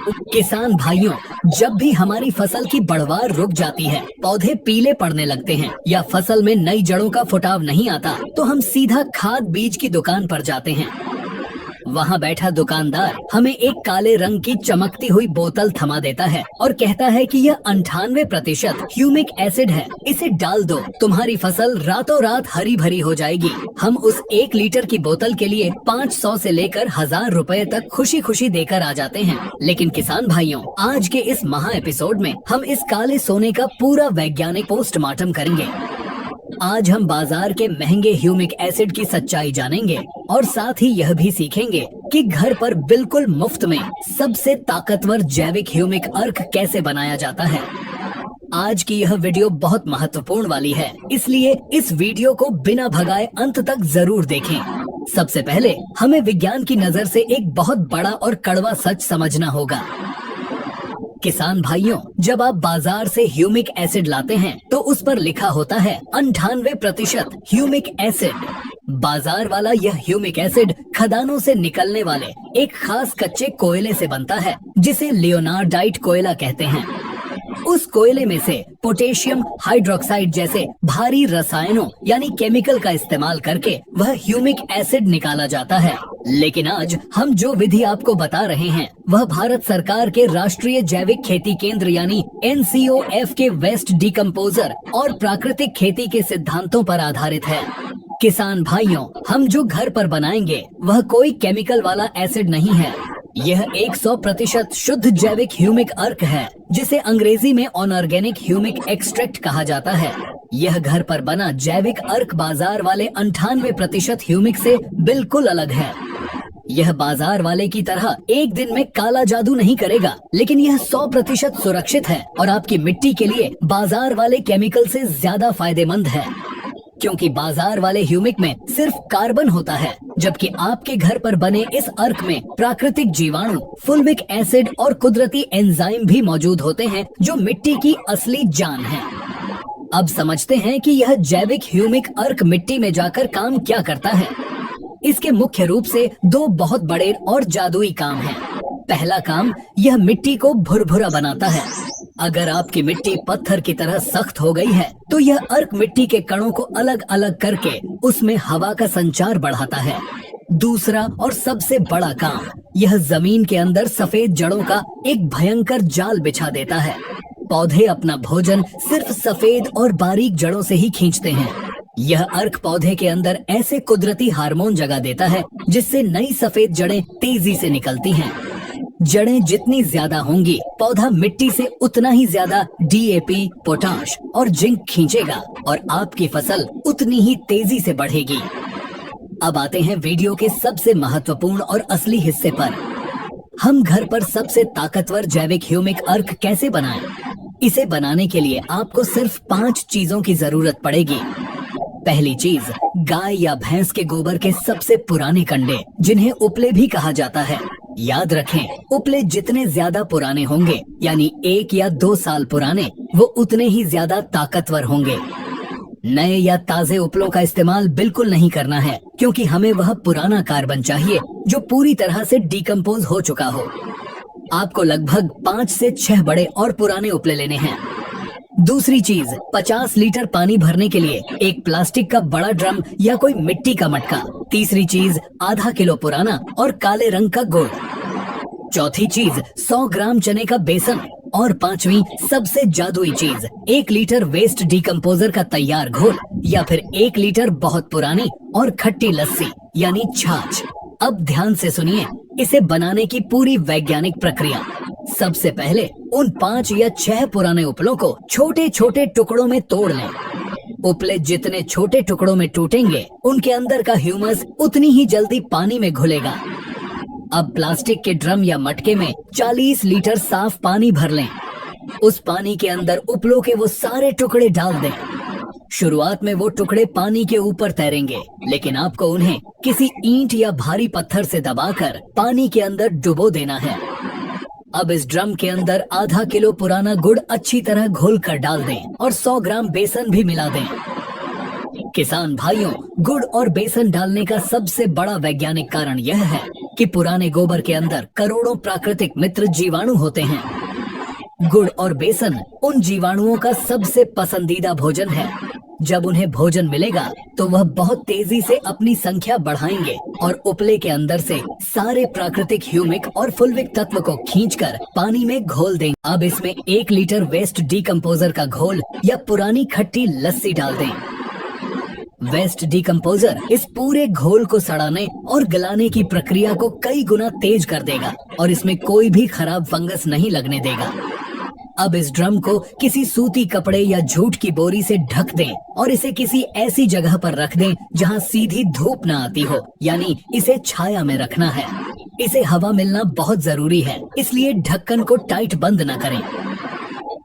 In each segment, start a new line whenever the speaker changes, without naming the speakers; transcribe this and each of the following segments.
किसान भाइयों, जब भी हमारी फसल की बढ़वार रुक जाती है, पौधे पीले पड़ने लगते हैं या फसल में नई जड़ों का फुटाव नहीं आता, तो हम सीधा खाद बीज की दुकान पर जाते हैं। वहाँ बैठा दुकानदार हमें एक काले रंग की चमकती हुई बोतल थमा देता है और कहता है कि यह 98% ह्यूमिक एसिड है, इसे डाल दो, तुम्हारी फसल रातों रात हरी भरी हो जाएगी। हम उस 1 लीटर की बोतल के लिए 500 से लेकर 1000 रुपए तक खुशी खुशी देकर आ जाते हैं। लेकिन किसान भाइयों, आज के इस महा एपिसोड में हम इस काले सोने का पूरा वैज्ञानिक पोस्टमार्टम करेंगे। आज हम बाजार के महंगे ह्यूमिक एसिड की सच्चाई जानेंगे और साथ ही यह भी सीखेंगे कि घर पर बिल्कुल मुफ्त में सबसे ताकतवर जैविक ह्यूमिक अर्क कैसे बनाया जाता है। आज की यह वीडियो बहुत महत्वपूर्ण वाली है, इसलिए इस वीडियो को बिना भगाए अंत तक जरूर देखें। सबसे पहले हमें विज्ञान की नजर से एक बहुत बड़ा और कड़वा सच समझना होगा। किसान भाइयों, जब आप बाजार से ह्यूमिक एसिड लाते हैं तो उस पर लिखा होता है 98% ह्यूमिक एसिड। बाजार वाला यह ह्यूमिक एसिड खदानों से निकलने वाले एक खास कच्चे कोयले से बनता है, जिसे लियोनार्डाइट कोयला कहते हैं। उस कोयले में से पोटेशियम हाइड्रोक्साइड जैसे भारी रसायनों यानी केमिकल का इस्तेमाल करके वह ह्यूमिक एसिड निकाला जाता है। लेकिन आज हम जो विधि आपको बता रहे हैं वह भारत सरकार के राष्ट्रीय जैविक खेती केंद्र यानी NCOF के वेस्ट डिकम्पोजर और प्राकृतिक खेती के सिद्धांतों पर आधारित है। किसान भाइयों, हम जो घर पर बनाएंगे वह कोई केमिकल वाला एसिड नहीं है। यह 100% शुद्ध जैविक ह्यूमिक अर्क है, जिसे अंग्रेजी में अनऑर्गेनिक ह्यूमिक एक्सट्रैक्ट कहा जाता है। यह घर पर बना जैविक अर्क बाजार वाले 98% ह्यूमिक से बिल्कुल अलग है। यह बाजार वाले की तरह एक दिन में काला जादू नहीं करेगा, लेकिन यह 100% सुरक्षित है और आपकी मिट्टी के लिए बाजार वाले केमिकल से ज्यादा फायदेमंद है। क्योंकि बाजार वाले ह्यूमिक में सिर्फ कार्बन होता है, जबकि आपके घर पर बने इस अर्क में प्राकृतिक जीवाणु, फुल्विक एसिड और कुदरती एंजाइम भी मौजूद होते हैं, जो मिट्टी की असली जान है। अब समझते हैं कि यह जैविक ह्यूमिक अर्क मिट्टी में जाकर काम क्या करता है। इसके मुख्य रूप से 2 बहुत बड़े और जादुई काम हैं। पहला काम, यह मिट्टी को भुरभुरा बनाता है। अगर आपकी मिट्टी पत्थर की तरह सख्त हो गई है तो यह अर्क मिट्टी के कणों को अलग अलग करके उसमें हवा का संचार बढ़ाता है। दूसरा और सबसे बड़ा काम, यह जमीन के अंदर सफेद जड़ों का एक भयंकर जाल बिछा देता है। पौधे अपना भोजन सिर्फ सफेद और बारीक जड़ों से ही खींचते हैं। यह अर्क पौधे के अंदर ऐसे कुदरती हार्मोन जगा देता है जिससे नई सफेद जड़ें तेजी से निकलती हैं। जड़ें जितनी ज्यादा होंगी, पौधा मिट्टी से उतना ही ज्यादा DAP, पोटाश और जिंक खींचेगा और आपकी फसल उतनी ही तेजी से बढ़ेगी। अब आते हैं वीडियो के सबसे महत्वपूर्ण और असली हिस्से पर। हम घर पर सबसे ताकतवर जैविक ह्यूमिक अर्क कैसे बनाएं? इसे बनाने के लिए आपको सिर्फ 5 चीजों की जरूरत पड़ेगी। पहली चीज, गाय या भैंस के गोबर के सबसे पुराने कंडे, जिन्हें उपले भी कहा जाता है। याद रखें, उपले जितने ज्यादा पुराने होंगे, यानी 1 या 2 साल पुराने, वो उतने ही ज्यादा ताकतवर होंगे। नए या ताजे उपलों का इस्तेमाल बिल्कुल नहीं करना है, क्योंकि हमें वह पुराना कार्बन चाहिए जो पूरी तरह से डिकम्पोज हो चुका हो। आपको लगभग 5 से 6 बड़े और पुराने उपले लेने हैं। दूसरी चीज, 50 लीटर पानी भरने के लिए एक प्लास्टिक का बड़ा ड्रम या कोई मिट्टी का मटका। तीसरी चीज, आधा किलो पुराना और काले रंग का गुड़। चौथी चीज, 100 ग्राम चने का बेसन। और पांचवी सबसे जादुई चीज, 1 लीटर वेस्ट डिकम्पोजर का तैयार घोल या फिर 1 लीटर बहुत पुरानी और खट्टी लस्सी यानी छाछ। अब ध्यान से सुनिए इसे बनाने की पूरी वैज्ञानिक प्रक्रिया। सबसे पहले उन 5 या 6 पुराने उपलों को छोटे छोटे टुकड़ों में तोड़ लें। उपले जितने छोटे टुकड़ों में टूटेंगे, उनके अंदर का ह्यूमस उतनी ही जल्दी पानी में घुलेगा। अब प्लास्टिक के ड्रम या मटके में 40 लीटर साफ पानी भर लें। उस पानी के अंदर उपलों के वो सारे टुकड़े डाल दें। शुरुआत में वो टुकड़े पानी के ऊपर तैरेंगे, लेकिन आपको उन्हें किसी ईंट या भारी पत्थर से दबाकर पानी के अंदर डुबो देना है। अब इस ड्रम के अंदर आधा किलो पुराना गुड़ अच्छी तरह घोल कर डाल दें और 100 ग्राम बेसन भी मिला दें। किसान भाइयों, गुड़ और बेसन डालने का सबसे बड़ा वैज्ञानिक कारण यह है कि पुराने गोबर के अंदर करोड़ों प्राकृतिक मित्र जीवाणु होते हैं। गुड़ और बेसन उन जीवाणुओं का सबसे पसंदीदा भोजन है। जब उन्हें भोजन मिलेगा तो वह बहुत तेजी से अपनी संख्या बढ़ाएंगे और उपले के अंदर से सारे प्राकृतिक ह्यूमिक और फुल्विक तत्व को खींचकर पानी में घोल देंगे। अब इसमें 1 लीटर वेस्ट डिकम्पोजर का घोल या पुरानी खट्टी लस्सी डाल दें। वेस्ट डिकम्पोजर इस पूरे घोल को सड़ाने और गलाने की प्रक्रिया को कई गुना तेज कर देगा और इसमें कोई भी खराब फंगस नहीं लगने देगा। अब इस ड्रम को किसी सूती कपड़े या जूट की बोरी से ढक दें और इसे किसी ऐसी जगह पर रख दें जहां सीधी धूप न आती हो, यानी इसे छाया में रखना है। इसे हवा मिलना बहुत जरूरी है, इसलिए ढक्कन को टाइट बंद न करें।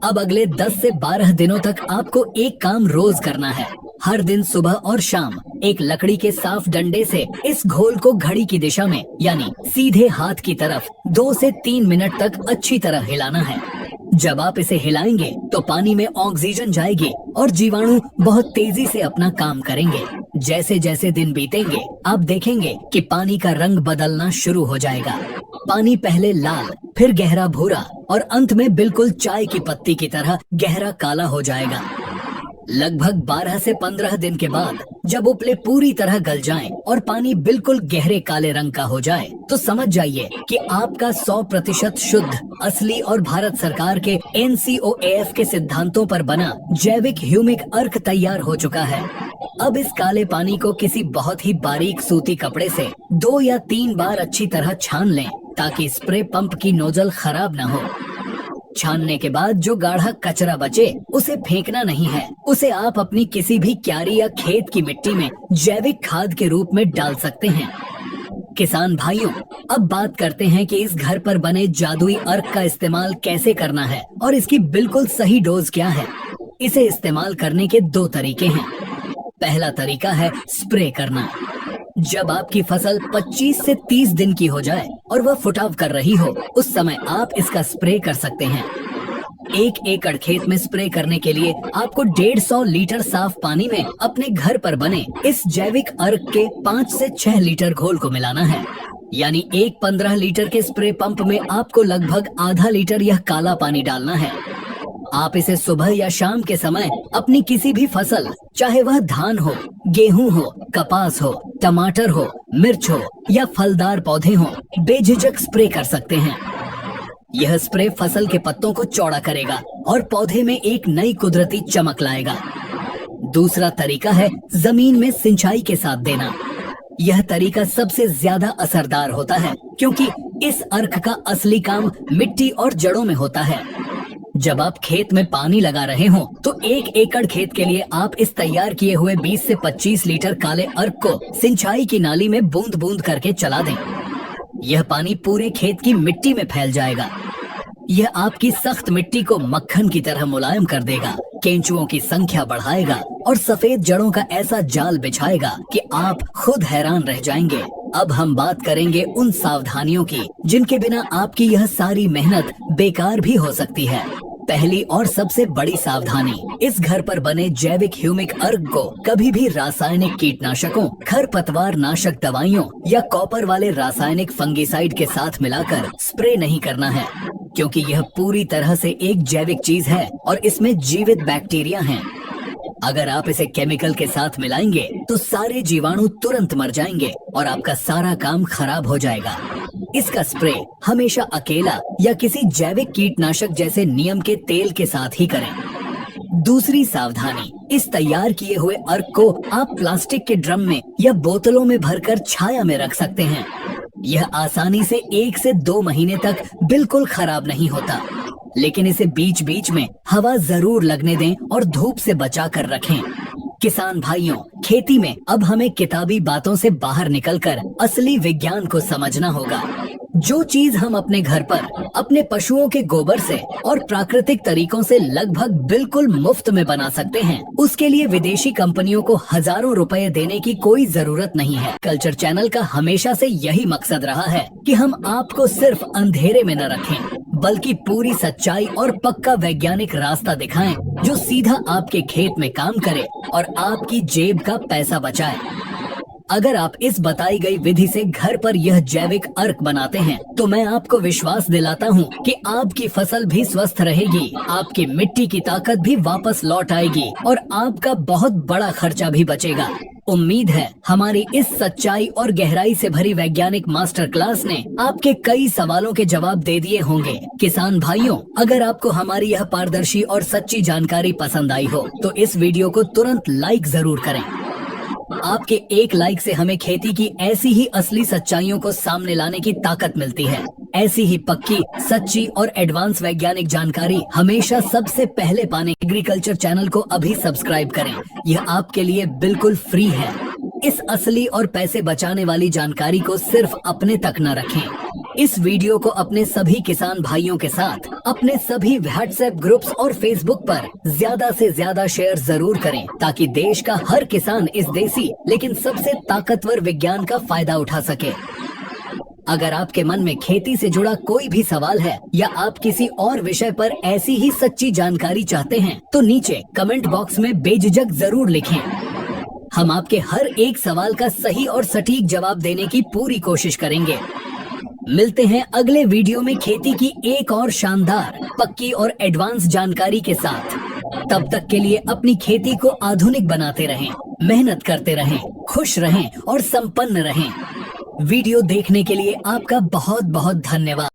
अब अगले 10 से 12 दिनों तक आपको एक काम रोज करना है। हर दिन सुबह और शाम एक लकड़ी के साफ डंडे से इस घोल को घड़ी की दिशा में, यानी सीधे हाथ की तरफ 2 से 3 मिनट तक अच्छी तरह हिलाना है। जब आप इसे हिलाएंगे तो पानी में ऑक्सीजन जाएगी और जीवाणु बहुत तेजी से अपना काम करेंगे। जैसे जैसे दिन बीतेंगे आप देखेंगे कि पानी का रंग बदलना शुरू हो जाएगा। पानी पहले लाल, फिर गहरा भूरा और अंत में बिल्कुल चाय की पत्ती की तरह गहरा काला हो जाएगा। लगभग 12 से 15 दिन के बाद जब उपले पूरी तरह गल जाएं और पानी बिल्कुल गहरे काले रंग का हो जाए तो समझ जाइए कि आपका 100% शुद्ध, असली और भारत सरकार के NCOAF के सिद्धांतों पर बना जैविक ह्यूमिक अर्क तैयार हो चुका है। अब इस काले पानी को किसी बहुत ही बारीक सूती कपड़े से 2 या 3 बार अच्छी तरह छान लें ताकि स्प्रे पंप की नोजल खराब न हो। छानने के बाद जो गाढ़ा कचरा बचे उसे फेंकना नहीं है, उसे आप अपनी किसी भी क्यारी या खेत की मिट्टी में जैविक खाद के रूप में डाल सकते हैं। किसान भाइयों, अब बात करते हैं कि इस घर पर बने जादुई अर्क का इस्तेमाल कैसे करना है और इसकी बिल्कुल सही डोज क्या है। इसे इस्तेमाल करने के 2 तरीके हैं। पहला तरीका है स्प्रे करना। जब आपकी फसल 25 से 30 दिन की हो जाए और वह फुटाव कर रही हो, उस समय आप इसका स्प्रे कर सकते हैं। 1 एकड़ खेत में स्प्रे करने के लिए आपको 150 लीटर साफ पानी में अपने घर पर बने इस जैविक अर्क के 5 से 6 लीटर घोल को मिलाना है। यानी एक 15 लीटर के स्प्रे पंप में आपको लगभग आधा लीटर यह काला पानी डालना है। आप इसे सुबह या शाम के समय अपनी किसी भी फसल, चाहे वह धान हो, गेहूं हो, कपास हो, टमाटर हो, मिर्च हो या फलदार पौधे हो, बेझिझक स्प्रे कर सकते हैं। यह स्प्रे फसल के पत्तों को चौड़ा करेगा और पौधे में एक नई कुदरती चमक लाएगा। दूसरा तरीका है जमीन में सिंचाई के साथ देना। यह तरीका सबसे ज्यादा असरदार होता है क्योंकि इस अर्क का असली काम मिट्टी और जड़ों में होता है। जब आप खेत में पानी लगा रहे हो तो 1 एकड़ खेत के लिए आप इस तैयार किए हुए 20 से 25 लीटर काले अर्क को सिंचाई की नाली में बूंद बूंद करके चला दें। यह पानी पूरे खेत की मिट्टी में फैल जाएगा। यह आपकी सख्त मिट्टी को मक्खन की तरह मुलायम कर देगा, केंचुओं की संख्या बढ़ाएगा और सफेद जड़ों का ऐसा जाल बिछाएगा कि आप खुद हैरान रह जाएंगे। अब हम बात करेंगे उन सावधानियों की जिनके बिना आपकी यह सारी मेहनत बेकार भी हो सकती है। पहली और सबसे बड़ी सावधानी, इस घर पर बने जैविक ह्यूमिक अर्क को कभी भी रासायनिक कीटनाशकों, खरपतवार नाशक दवाइयों या कॉपर वाले रासायनिक फंगिसाइड के साथ मिलाकर स्प्रे नहीं करना है, क्योंकि यह पूरी तरह से एक जैविक चीज है और इसमें जीवित बैक्टीरिया हैं। अगर आप इसे केमिकल के साथ मिलाएंगे तो सारे जीवाणु तुरंत मर जाएंगे और आपका सारा काम खराब हो जाएगा। इसका स्प्रे हमेशा अकेला या किसी जैविक कीटनाशक जैसे नियम के तेल के साथ ही करें। दूसरी सावधानी, इस तैयार किए हुए अर्क को आप प्लास्टिक के ड्रम में या बोतलों में भरकर छाया में रख सकते हैं। यह आसानी से 1 से 2 महीने तक बिल्कुल खराब नहीं होता, लेकिन इसे बीच बीच में हवा जरूर लगने दें और धूप से बचा कर रखें। किसान भाइयों, खेती में अब हमें किताबी बातों से बाहर निकलकर असली विज्ञान को समझना होगा। जो चीज हम अपने घर पर अपने पशुओं के गोबर से और प्राकृतिक तरीकों से लगभग बिल्कुल मुफ्त में बना सकते हैं, उसके लिए विदेशी कंपनियों को हजारों रुपए देने की कोई जरूरत नहीं है। कल्चर चैनल का हमेशा से यही मकसद रहा है कि हम आपको सिर्फ अंधेरे में न रखें, बल्कि पूरी सच्चाई और पक्का वैज्ञानिक रास्ता दिखाएं जो सीधा आपके खेत में काम करे और आपकी जेब का पैसा बचाए। अगर आप इस बताई गई विधि से घर पर यह जैविक अर्क बनाते हैं तो मैं आपको विश्वास दिलाता हूँ कि आपकी फसल भी स्वस्थ रहेगी, आपकी मिट्टी की ताकत भी वापस लौट आएगी और आपका बहुत बड़ा खर्चा भी बचेगा। उम्मीद है हमारी इस सच्चाई और गहराई से भरी वैज्ञानिक मास्टर क्लास ने आपके कई सवालों के जवाब दे दिए होंगे। किसान भाइयों, अगर आपको हमारी यह पारदर्शी और सच्ची जानकारी पसंद आई हो तो इस वीडियो को तुरंत लाइक जरूर करें। आपके एक लाइक से हमें खेती की ऐसी ही असली सच्चाइयों को सामने लाने की ताकत मिलती है। ऐसी ही पक्की, सच्ची और एडवांस वैज्ञानिक जानकारी हमेशा सबसे पहले पाने एग्रीकल्चर चैनल को अभी सब्सक्राइब करें। यह आपके लिए बिल्कुल फ्री है। इस असली और पैसे बचाने वाली जानकारी को सिर्फ अपने तक न रखें। इस वीडियो को अपने सभी किसान भाइयों के साथ अपने सभी व्हाट्सएप ग्रुप्स और फेसबुक पर ज्यादा से ज्यादा शेयर जरूर करें ताकि देश का हर किसान इस देसी लेकिन सबसे ताकतवर विज्ञान का फायदा उठा सके। अगर आपके मन में खेती से जुड़ा कोई भी सवाल है या आप किसी और विषय पर ऐसी ही सच्ची जानकारी चाहते हैं तो नीचे कमेंट बॉक्स में बेझिझक जरूर लिखें। हम आपके हर एक सवाल का सही और सटीक जवाब देने की पूरी कोशिश करेंगे। मिलते हैं अगले वीडियो में खेती की एक और शानदार, पक्की और एडवांस जानकारी के साथ। तब तक के लिए अपनी खेती को आधुनिक बनाते रहें, मेहनत करते रहें, खुश रहें और संपन्न रहें। वीडियो देखने के लिए आपका बहुत बहुत धन्यवाद।